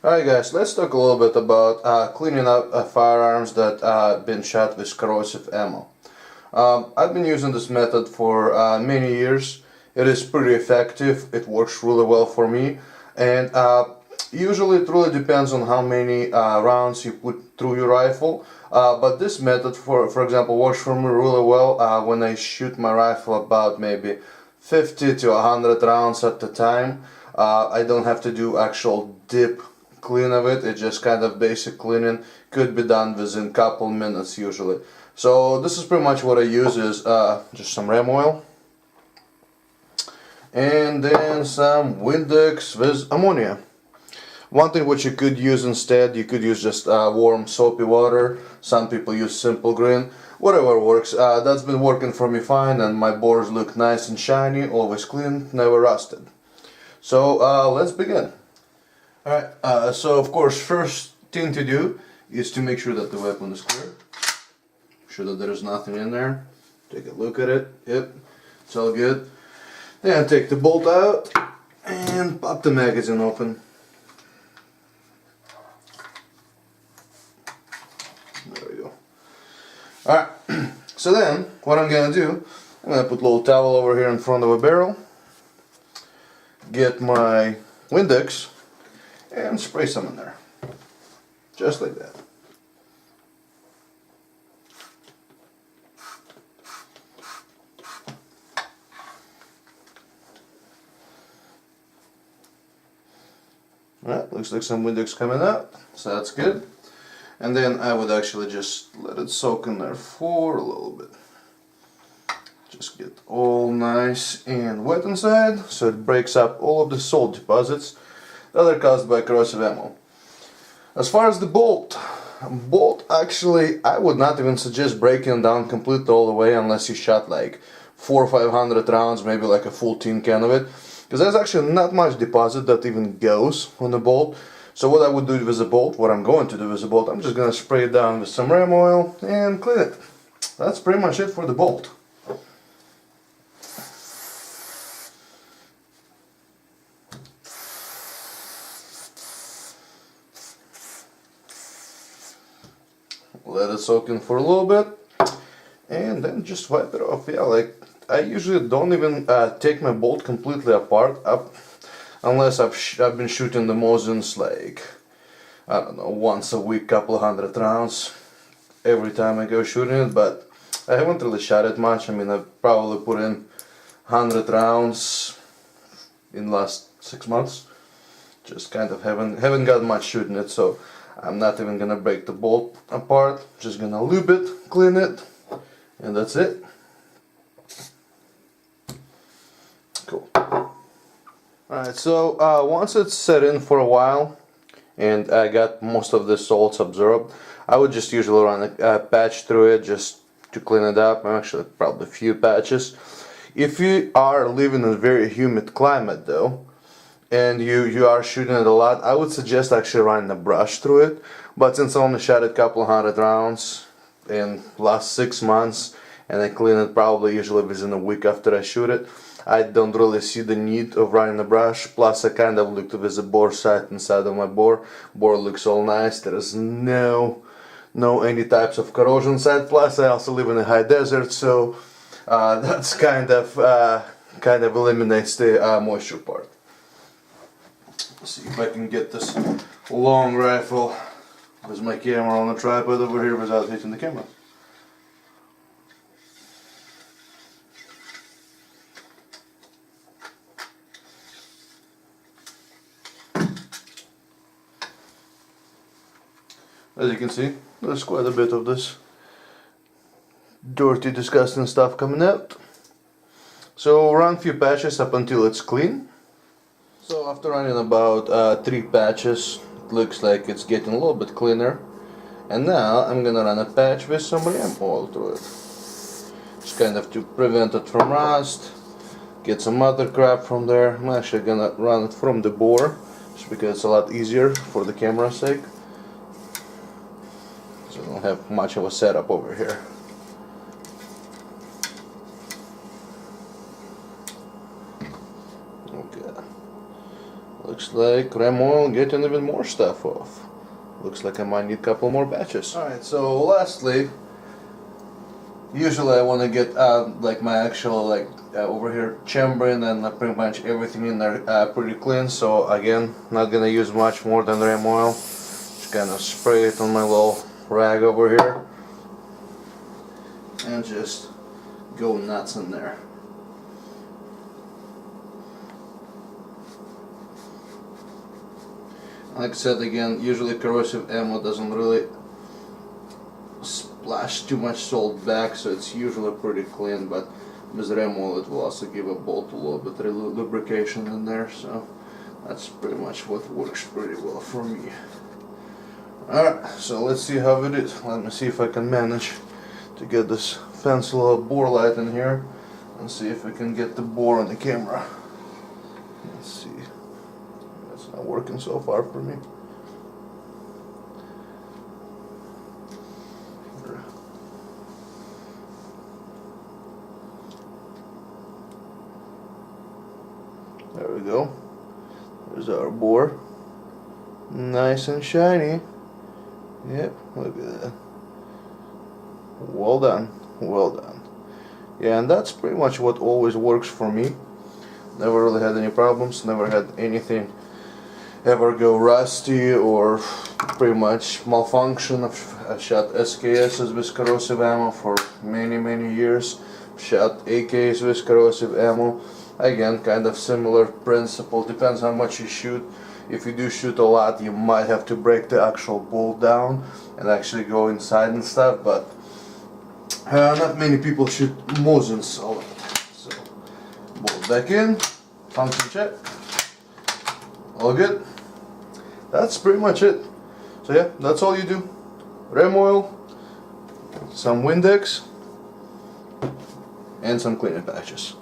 Alright guys, let's talk a little bit about cleaning up firearms that been shot with corrosive ammo. I've been using this method for many years. It is pretty effective, it works really well for me, and usually it really depends on how many rounds you put through your rifle. But this method, for example, works for me really well when I shoot my rifle about maybe 50 to 100 rounds at the time. I don't have to do actual deep clean of it, it's just kind of basic cleaning, could be done within a couple minutes usually. So this is pretty much what I use is just some ram oil and then some Windex with ammonia. One thing which you could use instead, you could use just warm soapy water. Some people use simple green, whatever works. That's been working for me fine, and my bores look nice and shiny, always clean, never rusted. So let's begin. Alright, so of course first thing to do is to make sure that the weapon is clear. Sure that there's nothing in there. Take a look at it. Yep, it's all good. Then take the bolt out and pop the magazine open. There we go. Alright, so then what I'm gonna do, I'm gonna put a little towel over here in front of a barrel, get my Windex and spray some in there, just like that. Alright, looks like some Windex coming out, so that's good. And then I would actually just let it soak in there for a little bit. Just get all nice and wet inside, so it breaks up all of the salt deposits that are caused by corrosive ammo. As far as the bolt actually I would not even suggest breaking down completely all the way unless you shot like 400 or 500 rounds, maybe like a full tin can of it, because there's actually not much deposit that even goes on the bolt. So what I would do with the bolt, what I'm going to do with the bolt, I'm just going to spray it down with some ram oil and clean it. That's pretty much it for the bolt. Let it soak in for a little bit and then just wipe it off. Yeah, like I usually don't even take my bolt completely apart unless I've been shooting the Mosins like, I don't know, once a week, couple of 100 rounds every time I go shooting it, but I haven't really shot it much. I mean, I've probably put in 100 rounds in the last 6 months. Just kind of haven't got much shooting it, so I'm not even gonna break the bolt apart. Just gonna lube it, clean it, and that's it. Cool. Alright, so once it's set in for a while and I got most of the salts absorbed, I would just usually run a patch through it just to clean it up. Actually, probably a few patches. If you are living in a very humid climate though, and you are shooting it a lot, I would suggest actually running a brush through it. But since I only shot a couple of 100 rounds in last 6 months, and I clean it probably usually within a week after I shoot it, I don't really see the need of running a brush. Plus I kind of looked with the bore sight inside of my bore. Bore looks all nice, there is no any types of corrosion inside. Plus I also live in a high desert, so that's kind of eliminates the moisture part. Let's see if I can get this long rifle with my camera on the tripod over here without hitting the camera. As you can see, there's quite a bit of this dirty, disgusting stuff coming out. So run a few patches up until it's clean. So after running about 3 patches, it looks like it's getting a little bit cleaner. And now I'm gonna run a patch with some ram oil through it. Just kind of to prevent it from rust, get some other crap from there. I'm actually gonna run it from the bore, just because it's a lot easier for the camera's sake. So I don't have much of a setup over here. Looks like ram oil getting even more stuff off. Looks like I might need a couple more batches. Alright, so lastly, usually I want to get like my actual over here chambering and pretty much everything in there pretty clean. So again, not gonna use much more than ram oil. Just kind of spray it on my little rag over here and just go nuts in there. Like I said again, usually corrosive ammo doesn't really splash too much salt back, so it's usually pretty clean, but with ram oil it will also give a bolt a little bit of lubrication in there, so that's pretty much what works pretty well for me. Alright, so let's see how it is. Let me see if I can manage to get this fancy little bore light in here and see if I can get the bore on the camera. Let's see. That's not working so far for me. There we go. There's our bore. Nice and shiny. Yep, look at that. Well done, well done. Yeah, and that's pretty much what always works for me. Never really had any problems, never had anything ever go rusty or pretty much malfunction. I've shot SKSs with corrosive ammo for many years. Shot AKs with corrosive ammo. Again, kind of similar principle, depends how much you shoot. If you do shoot a lot, you might have to break the actual bolt down and actually go inside and stuff, but not many people shoot Mosins a lot. So, bolt back in, function check, all good. That's pretty much it. So yeah, that's all you do. Ram oil, some Windex, and some cleaning patches.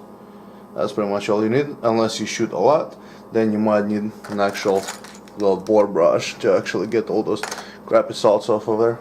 That's pretty much all you need, unless you shoot a lot. Then you might need an actual little bore brush to actually get all those crappy salts off of there.